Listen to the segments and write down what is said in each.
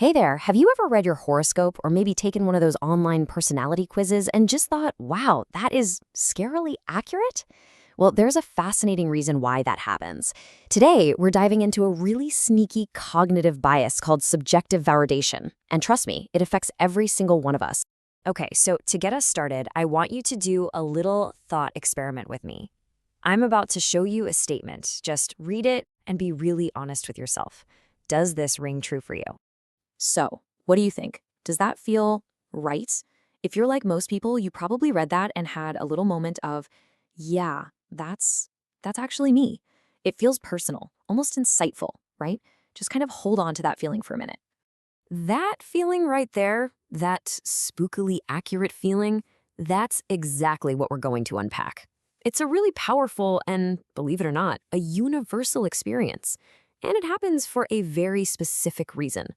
Hey there, have you ever read your horoscope or maybe taken one of those online personality quizzes and just thought, wow, that is scarily accurate? Well, there's a fascinating reason why that happens. Today, we're diving into a really sneaky cognitive bias called subjective validation. And trust me, it affects every single one of us. Okay, so to get us started, I want you to do a little thought experiment with me. I'm about to show you a statement. Just read it and be really honest with yourself. Does this ring true for you? So, what do you think? Does that feel right? If you're like most people, you probably read that and had a little moment of, yeah, that's actually me. It feels personal, almost insightful, right? Just kind of hold on to that feeling for a minute. That feeling right there, that spookily accurate feeling, that's exactly what we're going to unpack. It's a really powerful and, believe it or not, a universal experience. And it happens for a very specific reason.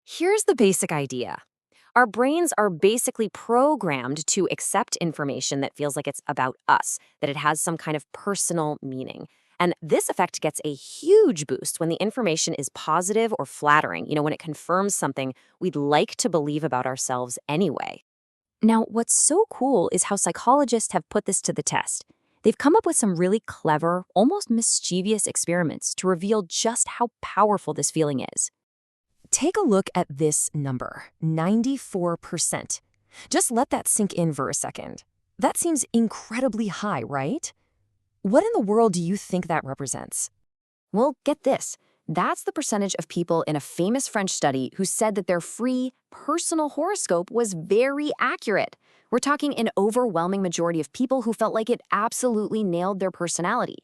Here's the basic idea. Our brains are basically programmed to accept information that feels like it's about us, that it has some kind of personal meaning. And this effect gets a huge boost when the information is positive or flattering, when it confirms something we'd like to believe about ourselves anyway. Now, what's so cool is how psychologists have put this to the test. They've come up with some really clever, almost mischievous experiments to reveal just how powerful this feeling is. Take a look at this number, 94%. Just let that sink in for a second. That seems incredibly high, right? What in the world do you think that represents? Well, get this. That's the percentage of people in a famous French study who said that their free, personal horoscope was very accurate. We're talking an overwhelming majority of people who felt like it absolutely nailed their personality.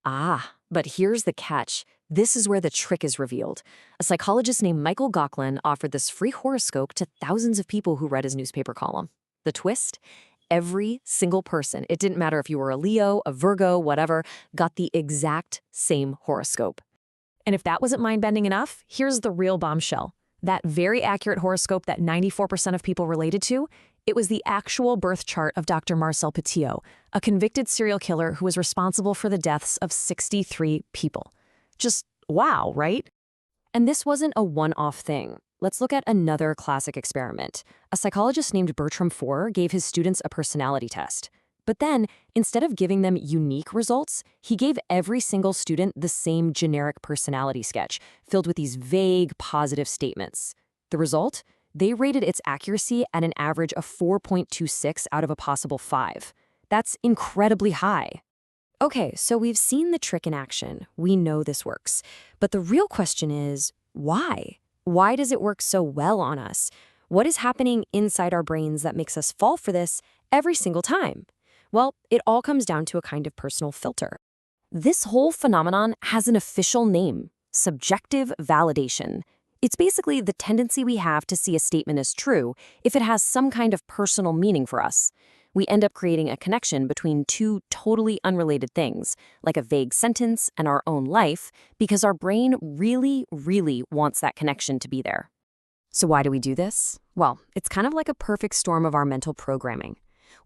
But here's the catch. This is where the trick is revealed. A psychologist named Michael Gauquelin offered this free horoscope to thousands of people who read his newspaper column. The twist? Every single person, it didn't matter if you were a Leo, a Virgo, whatever, got the exact same horoscope. And if that wasn't mind-bending enough, here's the real bombshell. That very accurate horoscope that 94% of people related to, it was the actual birth chart of Dr. Marcel Petiot, a convicted serial killer who was responsible for the deaths of 63 people. Just wow, right? And this wasn't a one-off thing. Let's look at another classic experiment. A psychologist named Bertram gave his students a personality test. But then, instead of giving them unique results, he gave every single student the same generic personality sketch, filled with these vague, positive statements. The result? They rated its accuracy at an average of 4.26 out of a possible 5. That's incredibly high. Okay, so we've seen the trick in action. We know this works. But the real question is, why? Why does it work so well on us? What is happening inside our brains that makes us fall for this every single time? Well, it all comes down to a kind of personal filter. This whole phenomenon has an official name: subjective validation. It's basically the tendency we have to see a statement as true if it has some kind of personal meaning for us. We end up creating a connection between two totally unrelated things, like a vague sentence and our own life, because our brain really, really wants that connection to be there. So why do we do this? Well, it's kind of like a perfect storm of our mental programming.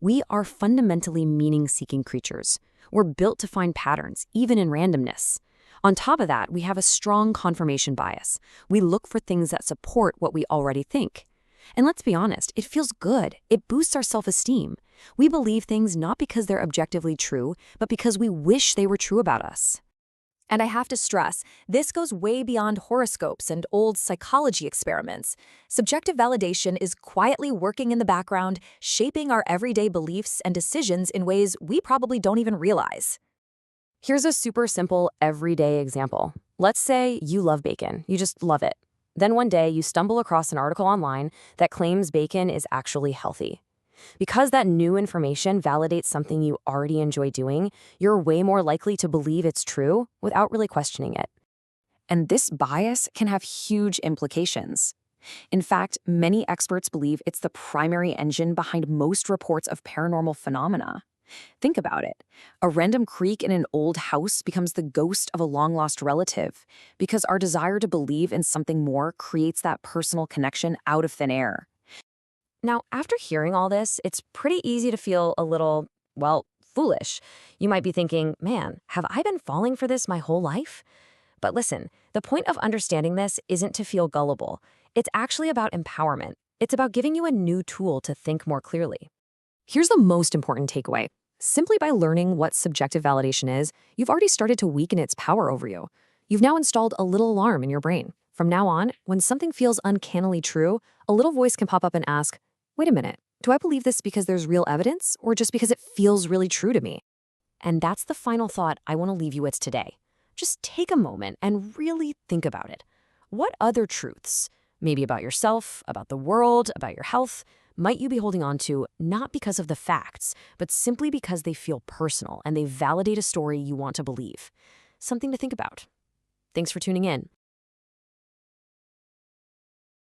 We are fundamentally meaning-seeking creatures. We're built to find patterns, even in randomness. On top of that, we have a strong confirmation bias. We look for things that support what we already think. And let's be honest, it feels good. It boosts our self-esteem. We believe things not because they're objectively true, but because we wish they were true about us. And I have to stress, this goes way beyond horoscopes and old psychology experiments. Subjective validation is quietly working in the background, shaping our everyday beliefs and decisions in ways we probably don't even realize. Here's a super simple, everyday example. Let's say you love bacon. You just love it. Then one day you stumble across an article online that claims bacon is actually healthy. Because that new information validates something you already enjoy doing, you're way more likely to believe it's true without really questioning it. And this bias can have huge implications. In fact, many experts believe it's the primary engine behind most reports of paranormal phenomena. Think about it. A random creak in an old house becomes the ghost of a long-lost relative because our desire to believe in something more creates that personal connection out of thin air. Now, after hearing all this, it's pretty easy to feel a little, foolish. You might be thinking, man, have I been falling for this my whole life? But listen, the point of understanding this isn't to feel gullible. It's actually about empowerment. It's about giving you a new tool to think more clearly. Here's the most important takeaway. Simply by learning what subjective validation is, you've already started to weaken its power over you. You've now installed a little alarm in your brain. From now on, when something feels uncannily true, a little voice can pop up and ask, wait a minute, do I believe this because there's real evidence or just because it feels really true to me? And that's the final thought I want to leave you with today. Just take a moment and really think about it. What other truths, maybe about yourself, about the world, about your health, might you be holding on to not because of the facts, but simply because they feel personal and they validate a story you want to believe? Something to think about. Thanks for tuning in.